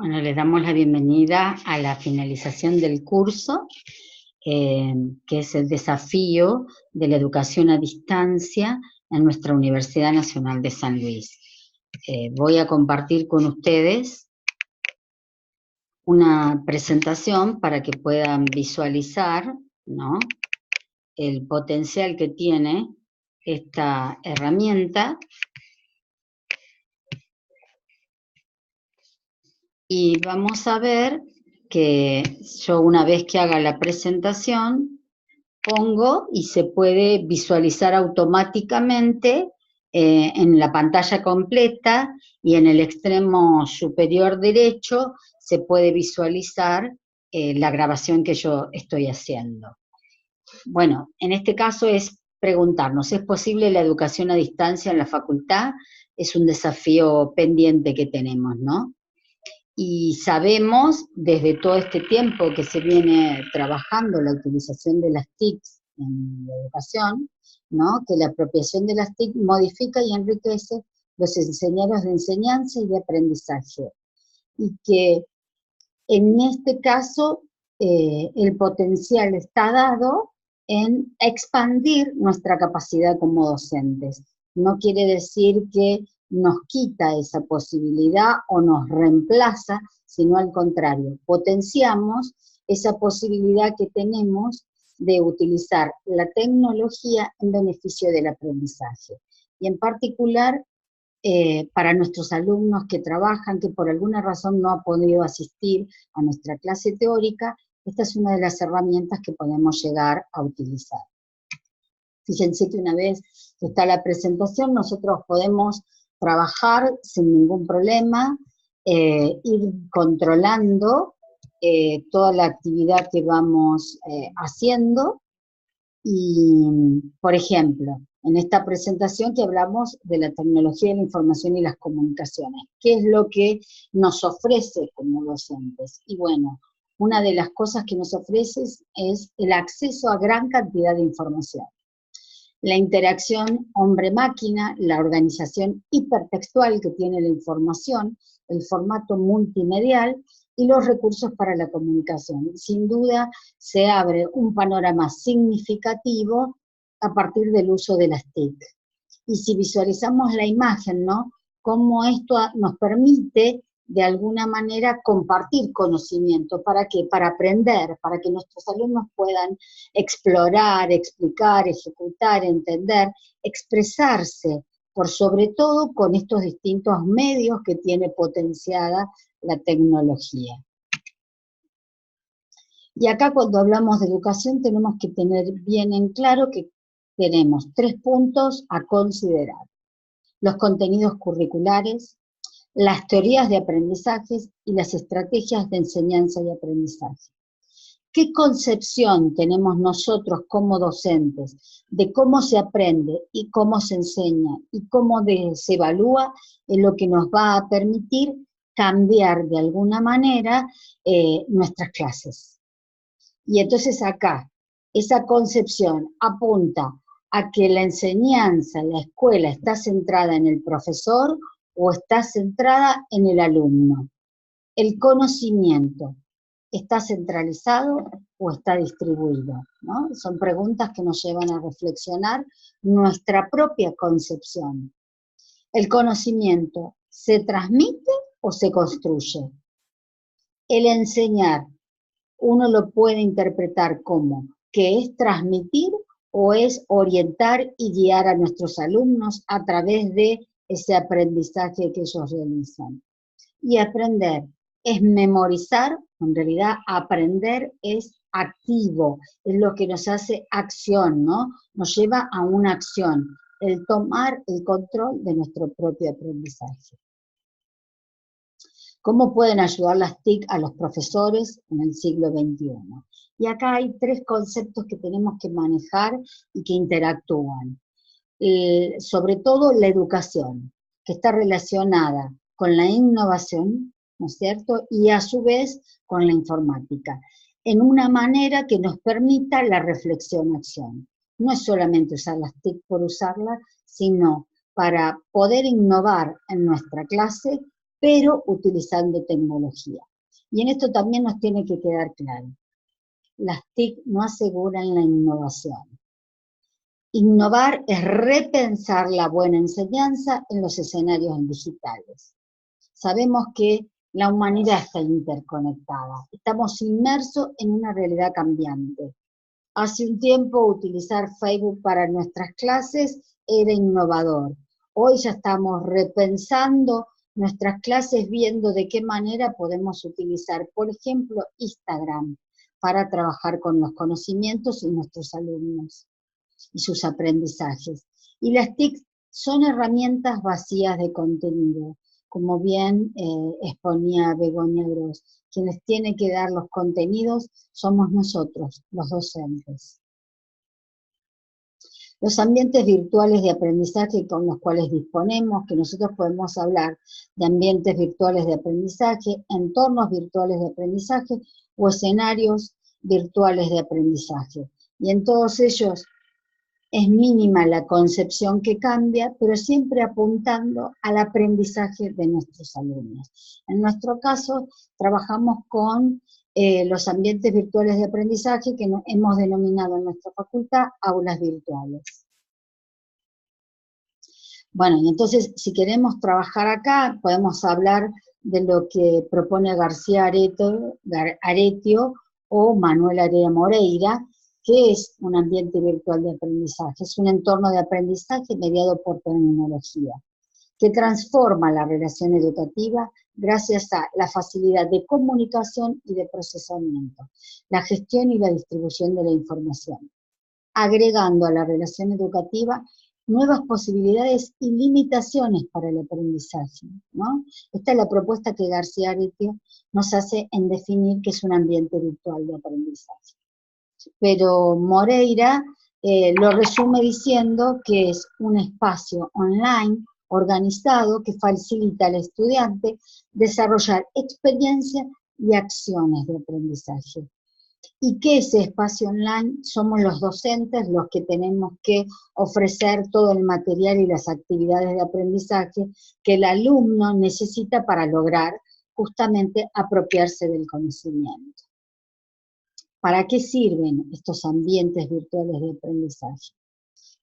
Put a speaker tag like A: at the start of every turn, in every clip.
A: Bueno, les damos la bienvenida a la finalización del curso, que es el desafío de la educación a distancia en nuestra Universidad Nacional de San Luis. Voy a compartir con ustedes una presentación para que puedan visualizar, ¿no?, el potencial que tiene esta herramienta. Y vamos a ver que yo, una vez que haga la presentación, pongo y se puede visualizar automáticamente en la pantalla completa, y en el extremo superior derecho se puede visualizar la grabación que yo estoy haciendo. Bueno, en este caso es preguntarnos, ¿es posible la educación a distancia en la facultad? Es un desafío pendiente que tenemos, ¿no? Y sabemos desde todo este tiempo que se viene trabajando la utilización de las TICs en la educación, ¿no?, que la apropiación de las TIC modifica y enriquece los escenarios de enseñanza y de aprendizaje. Y que en este caso el potencial está dado en expandir nuestra capacidad como docentes. No quiere decir que nos quita esa posibilidad o nos reemplaza, sino al contrario, potenciamos esa posibilidad que tenemos de utilizar la tecnología en beneficio del aprendizaje. Y en particular, para nuestros alumnos que trabajan, que por alguna razón no han podido asistir a nuestra clase teórica, esta es una de las herramientas que podemos llegar a utilizar. Fíjense que una vez que está la presentación, nosotros podemos trabajar sin ningún problema, ir controlando toda la actividad que vamos haciendo. Y, por ejemplo, en esta presentación que hablamos de la tecnología de la información y las comunicaciones, ¿qué es lo que nos ofrece como docentes? Y bueno, una de las cosas que nos ofrece es el acceso a gran cantidad de información. La interacción hombre-máquina, la organización hipertextual que tiene la información, el formato multimedial y los recursos para la comunicación. Sin duda se abre un panorama significativo a partir del uso de las TIC. Y si visualizamos la imagen, ¿no?, cómo esto nos permite de alguna manera compartir conocimiento. ¿Para qué? Para aprender, para que nuestros alumnos puedan explorar, explicar, ejecutar, entender, expresarse, por sobre todo con estos distintos medios que tiene potenciada la tecnología. Y acá, cuando hablamos de educación, tenemos que tener bien en claro que tenemos 3 puntos a considerar: los contenidos curriculares, las teorías de aprendizajes y las estrategias de enseñanza y aprendizaje. ¿Qué concepción tenemos nosotros como docentes de cómo se aprende y cómo se enseña y cómo se evalúa? Es lo que nos va a permitir cambiar de alguna manera nuestras clases. Y entonces acá, esa concepción apunta a que la enseñanza, la escuela, está centrada en el profesor o está centrada en el alumno. El conocimiento, ¿está centralizado o está distribuido?, ¿no? Son preguntas que nos llevan a reflexionar nuestra propia concepción. ¿El conocimiento se transmite o se construye? El enseñar, uno lo puede interpretar como que es transmitir o es orientar y guiar a nuestros alumnos a través de ese aprendizaje que ellos realizan. Y aprender es memorizar, en realidad aprender es activo, es lo que nos hace acción, ¿no? Nos lleva a una acción, el tomar el control de nuestro propio aprendizaje. ¿Cómo pueden ayudar las TIC a los profesores en el siglo XXI? Y acá hay 3 conceptos que tenemos que manejar y que interactúan. Sobre todo la educación, que está relacionada con la innovación, ¿no es cierto?, y a su vez con la informática, en una manera que nos permita la reflexión-acción. No es solamente usar las TIC por usarlas, sino para poder innovar en nuestra clase pero utilizando tecnología. Y en esto también nos tiene que quedar claro, las TIC no aseguran la innovación. Innovar es repensar la buena enseñanza en los escenarios digitales. Sabemos que la humanidad está interconectada, estamos inmersos en una realidad cambiante. Hace un tiempo utilizar Facebook para nuestras clases era innovador. Hoy ya estamos repensando nuestras clases viendo de qué manera podemos utilizar, por ejemplo, Instagram para trabajar con los conocimientos y nuestros alumnos y sus aprendizajes. Y las TIC son herramientas vacías de contenido, como bien exponía Begoña Gross. Quienes tienen que dar los contenidos somos nosotros, los docentes. Los ambientes virtuales de aprendizaje con los cuales disponemos, que nosotros podemos hablar de ambientes virtuales de aprendizaje, entornos virtuales de aprendizaje o escenarios virtuales de aprendizaje. Y en todos ellos es mínima la concepción que cambia, pero siempre apuntando al aprendizaje de nuestros alumnos. En nuestro caso, trabajamos con los ambientes virtuales de aprendizaje que hemos denominado en nuestra facultad aulas virtuales. Bueno, y entonces, si queremos trabajar acá, podemos hablar de lo que propone García Aretio o Manuel Area Moreira, que es un ambiente virtual de aprendizaje. Es un entorno de aprendizaje mediado por tecnología, que transforma la relación educativa gracias a la facilidad de comunicación y de procesamiento, la gestión y la distribución de la información, agregando a la relación educativa nuevas posibilidades y limitaciones para el aprendizaje, ¿no? Esta es la propuesta que García Aretio nos hace en definir qué es un ambiente virtual de aprendizaje. Pero Moreira lo resume diciendo que es un espacio online organizado que facilita al estudiante desarrollar experiencias y acciones de aprendizaje. Y que ese espacio online somos los docentes los que tenemos que ofrecer todo el material y las actividades de aprendizaje que el alumno necesita para lograr justamente apropiarse del conocimiento. ¿Para qué sirven estos ambientes virtuales de aprendizaje?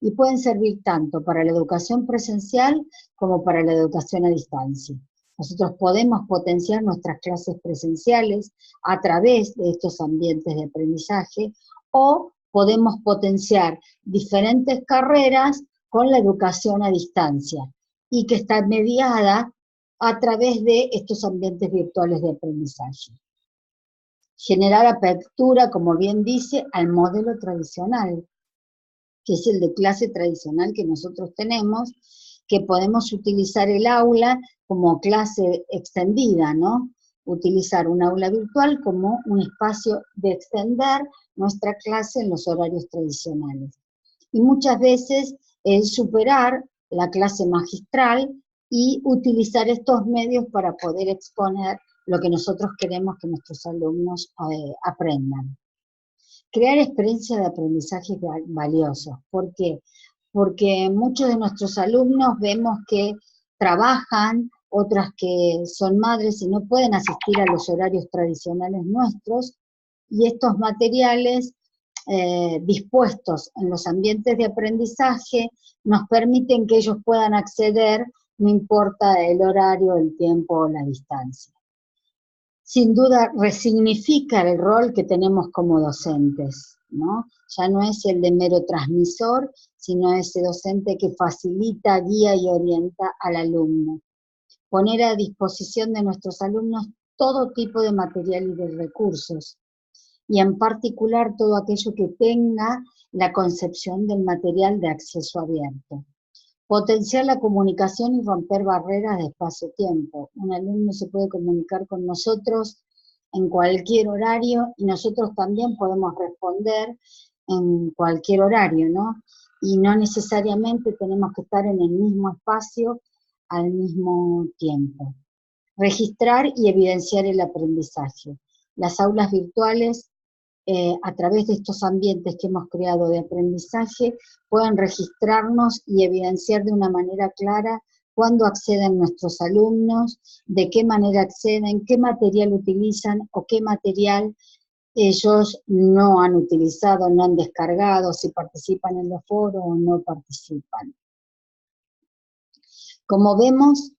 A: Y pueden servir tanto para la educación presencial como para la educación a distancia. Nosotros podemos potenciar nuestras clases presenciales a través de estos ambientes de aprendizaje o podemos potenciar diferentes carreras con la educación a distancia y que está mediada a través de estos ambientes virtuales de aprendizaje. Generar apertura, como bien dice, al modelo tradicional, que es el de clase tradicional que nosotros tenemos, que podemos utilizar el aula como clase extendida, ¿no? Utilizar un aula virtual como un espacio de extender nuestra clase en los horarios tradicionales. Y muchas veces superar la clase magistral y utilizar estos medios para poder exponer lo que nosotros queremos que nuestros alumnos aprendan. Crear experiencias de aprendizaje valiosos. ¿Por qué? Porque muchos de nuestros alumnos vemos que trabajan, otras que son madres y no pueden asistir a los horarios tradicionales nuestros, y estos materiales dispuestos en los ambientes de aprendizaje nos permiten que ellos puedan acceder, no importa el horario, el tiempo o la distancia. Sin duda resignifica el rol que tenemos como docentes, ¿no? Ya no es el de mero transmisor, sino ese docente que facilita, guía y orienta al alumno. Poner a disposición de nuestros alumnos todo tipo de material y de recursos, y en particular todo aquello que tenga la concepción del material de acceso abierto. Potenciar la comunicación y romper barreras de espacio-tiempo. Un alumno se puede comunicar con nosotros en cualquier horario y nosotros también podemos responder en cualquier horario, ¿no? Y no necesariamente tenemos que estar en el mismo espacio al mismo tiempo. Registrar y evidenciar el aprendizaje. Las aulas virtuales, a través de estos ambientes que hemos creado de aprendizaje, pueden registrarnos y evidenciar de una manera clara cuándo acceden nuestros alumnos, de qué manera acceden, qué material utilizan o qué material ellos no han utilizado, no han descargado, si participan en los foros o no participan. Como vemos,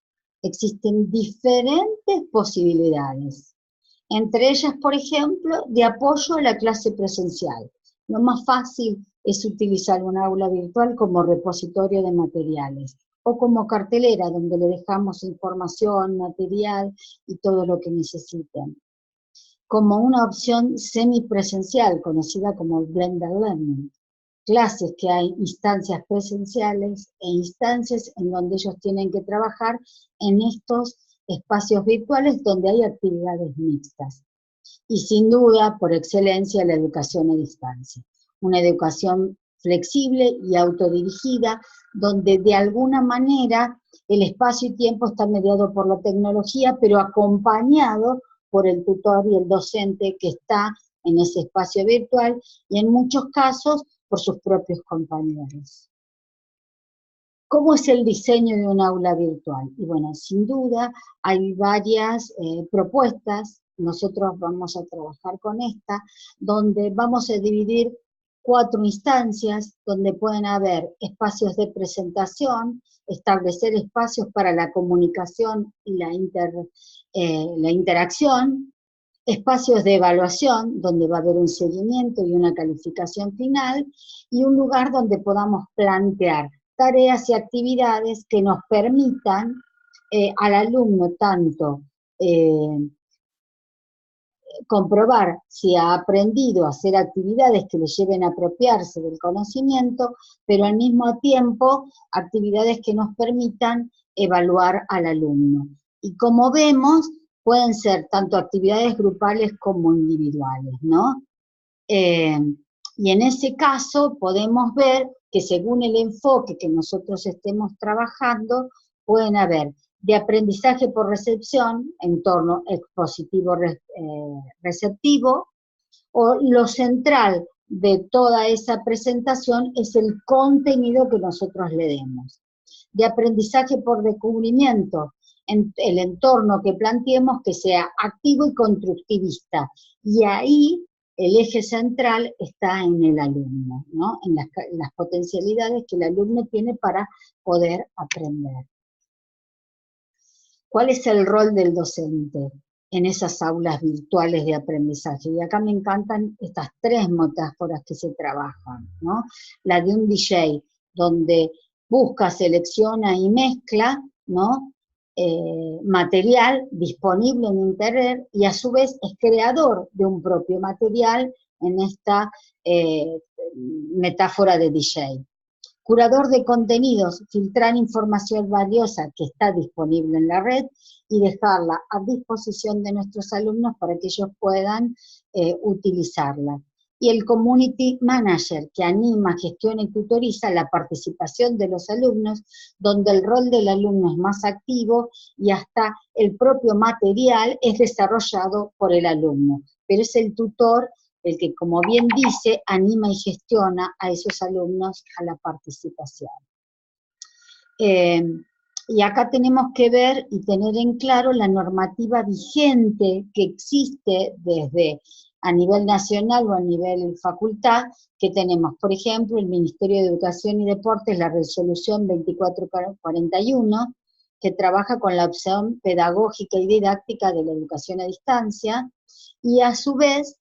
A: existen diferentes posibilidades. Entre ellas, por ejemplo, de apoyo a la clase presencial. Lo más fácil es utilizar un aula virtual como repositorio de materiales o como cartelera donde le dejamos información, material y todo lo que necesiten. Como una opción semipresencial, conocida como blended learning. Clases que hay instancias presenciales e instancias en donde ellos tienen que trabajar en estos espacios virtuales donde hay actividades mixtas. Y sin duda, por excelencia, la educación a distancia. Una educación flexible y autodirigida, donde de alguna manera el espacio y tiempo está mediado por la tecnología, pero acompañado por el tutor y el docente que está en ese espacio virtual, y en muchos casos por sus propios compañeros. ¿Cómo es el diseño de un aula virtual? Y bueno, sin duda hay varias propuestas, nosotros vamos a trabajar con esta, donde vamos a dividir 4 instancias, donde pueden haber espacios de presentación, establecer espacios para la comunicación y la interacción, espacios de evaluación, donde va a haber un seguimiento y una calificación final, y un lugar donde podamos plantear tareas y actividades que nos permitan al alumno tanto comprobar si ha aprendido a hacer actividades que le lleven a apropiarse del conocimiento, pero al mismo tiempo actividades que nos permitan evaluar al alumno. Y como vemos, pueden ser tanto actividades grupales como individuales, ¿no? Y en ese caso podemos ver que según el enfoque que nosotros estemos trabajando, pueden haber de aprendizaje por recepción, entorno expositivo-receptivo, o lo central de toda esa presentación es el contenido que nosotros le demos. De aprendizaje por descubrimiento, el entorno que planteemos que sea activo y constructivista, y ahí el eje central está en el alumno, ¿no? En las potencialidades que el alumno tiene para poder aprender. ¿Cuál es el rol del docente en esas aulas virtuales de aprendizaje? Y acá me encantan estas 3 metáforas que se trabajan, ¿no? La de un DJ, donde busca, selecciona y mezcla, ¿no? Material disponible en internet, y a su vez es creador de un propio material en esta metáfora de DJ. Curador de contenidos, filtrar información valiosa que está disponible en la red y dejarla a disposición de nuestros alumnos para que ellos puedan utilizarla. Y el community manager, que anima, gestiona y tutoriza la participación de los alumnos, donde el rol del alumno es más activo y hasta el propio material es desarrollado por el alumno. Pero es el tutor el que, como bien dice, anima y gestiona a esos alumnos a la participación. Y acá tenemos que ver y tener en claro la normativa vigente que existe desde a nivel nacional o a nivel facultad, que tenemos, por ejemplo, el Ministerio de Educación y Deportes, la resolución 2441, que trabaja con la opción pedagógica y didáctica de la educación a distancia, y a su vez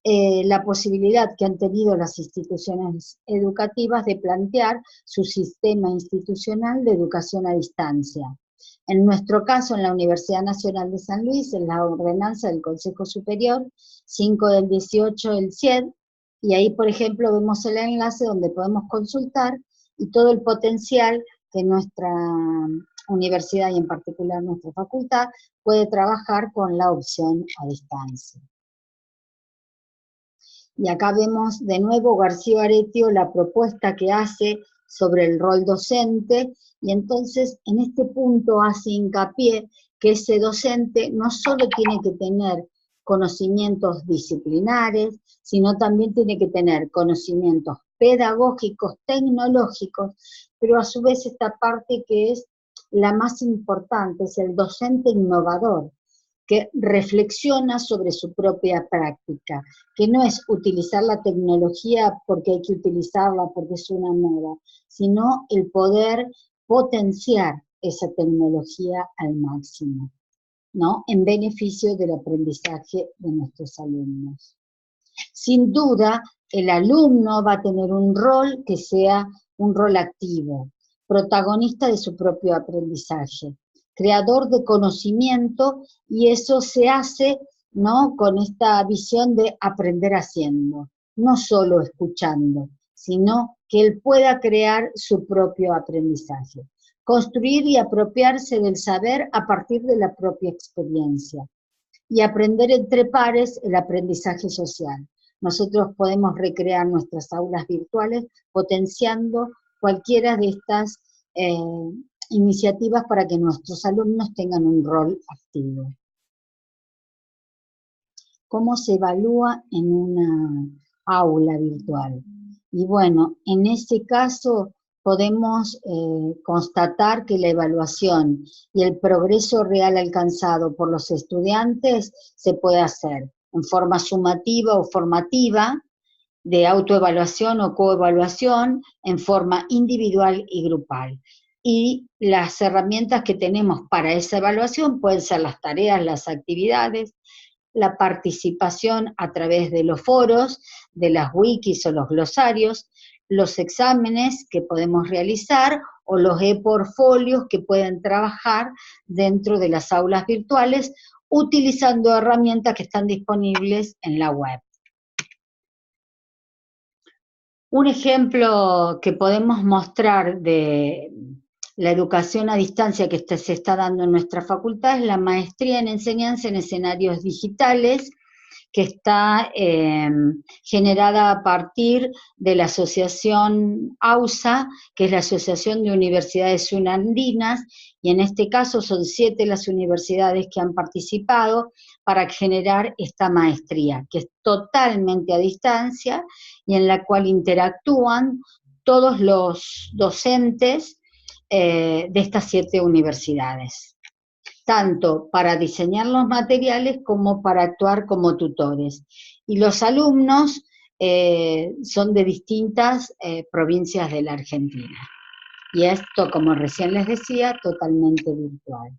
A: la posibilidad que han tenido las instituciones educativas de plantear su sistema institucional de educación a distancia. En nuestro caso, en la Universidad Nacional de San Luis, en la ordenanza del Consejo Superior, 5 del 18 del CIED, y ahí, por ejemplo, vemos el enlace donde podemos consultar y todo el potencial que nuestra universidad, y en particular nuestra facultad, puede trabajar con la opción a distancia. Y acá vemos de nuevo García Aretio la propuesta que hace sobre el rol docente, y entonces en este punto hace hincapié que ese docente no solo tiene que tener conocimientos disciplinares, sino también tiene que tener conocimientos pedagógicos, tecnológicos, pero a su vez esta parte que es la más importante es el docente innovador, que reflexiona sobre su propia práctica, que no es utilizar la tecnología porque hay que utilizarla, porque es una moda, sino el poder potenciar esa tecnología al máximo, ¿no? En beneficio del aprendizaje de nuestros alumnos. Sin duda, el alumno va a tener un rol que sea un rol activo, protagonista de su propio aprendizaje, creador de conocimiento, y eso se hace, ¿no?, con esta visión de aprender haciendo, no solo escuchando, sino que él pueda crear su propio aprendizaje. Construir y apropiarse del saber a partir de la propia experiencia. Y aprender entre pares el aprendizaje social. Nosotros podemos recrear nuestras aulas virtuales potenciando cualquiera de estas iniciativas para que nuestros alumnos tengan un rol activo. ¿Cómo se evalúa en una aula virtual? Y bueno, en ese caso podemos constatar que la evaluación y el progreso real alcanzado por los estudiantes se puede hacer en forma sumativa o formativa, de autoevaluación o coevaluación, en forma individual y grupal. Y las herramientas que tenemos para esa evaluación pueden ser las tareas, las actividades, la participación a través de los foros, de las wikis o los glosarios, los exámenes que podemos realizar o los e-portfolios que pueden trabajar dentro de las aulas virtuales utilizando herramientas que están disponibles en la web. Un ejemplo que podemos mostrar de la educación a distancia que se está dando en nuestra facultad es la maestría en enseñanza en escenarios digitales, que está generada a partir de la asociación AUSA, que es la Asociación de Universidades Sunandinas, y en este caso son 7 las universidades que han participado para generar esta maestría, que es totalmente a distancia y en la cual interactúan todos los docentes de estas 7 universidades, tanto para diseñar los materiales como para actuar como tutores. Y los alumnos son de distintas provincias de la Argentina. Y esto, como recién les decía, totalmente virtual.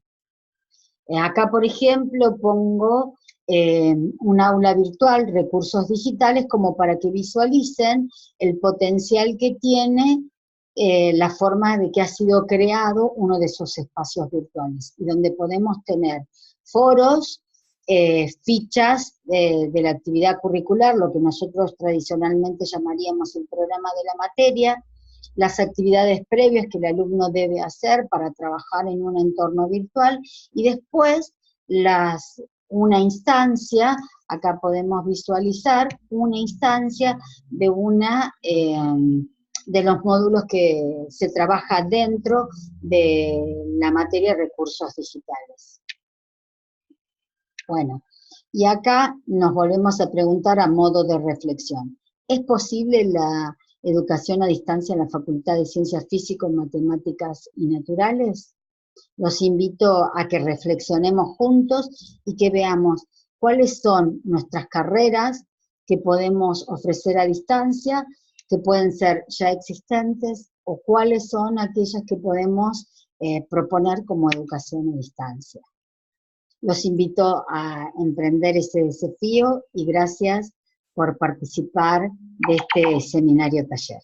A: Acá, por ejemplo, pongo un aula virtual, recursos digitales, como para que visualicen el potencial que tiene la forma de que ha sido creado uno de esos espacios virtuales, y donde podemos tener foros, fichas de la actividad curricular, lo que nosotros tradicionalmente llamaríamos el programa de la materia, las actividades previas que el alumno debe hacer para trabajar en un entorno virtual, y después una instancia, acá podemos visualizar una instancia de de los módulos que se trabaja dentro de la materia de recursos digitales. Bueno, y acá nos volvemos a preguntar a modo de reflexión. ¿Es posible la educación a distancia en la Facultad de Ciencias Físicas, Matemáticas y Naturales? Los invito a que reflexionemos juntos y que veamos cuáles son nuestras carreras que podemos ofrecer a distancia, que pueden ser ya existentes, o cuáles son aquellas que podemos proponer como educación a distancia. Los invito a emprender ese desafío y gracias por participar de este seminario taller.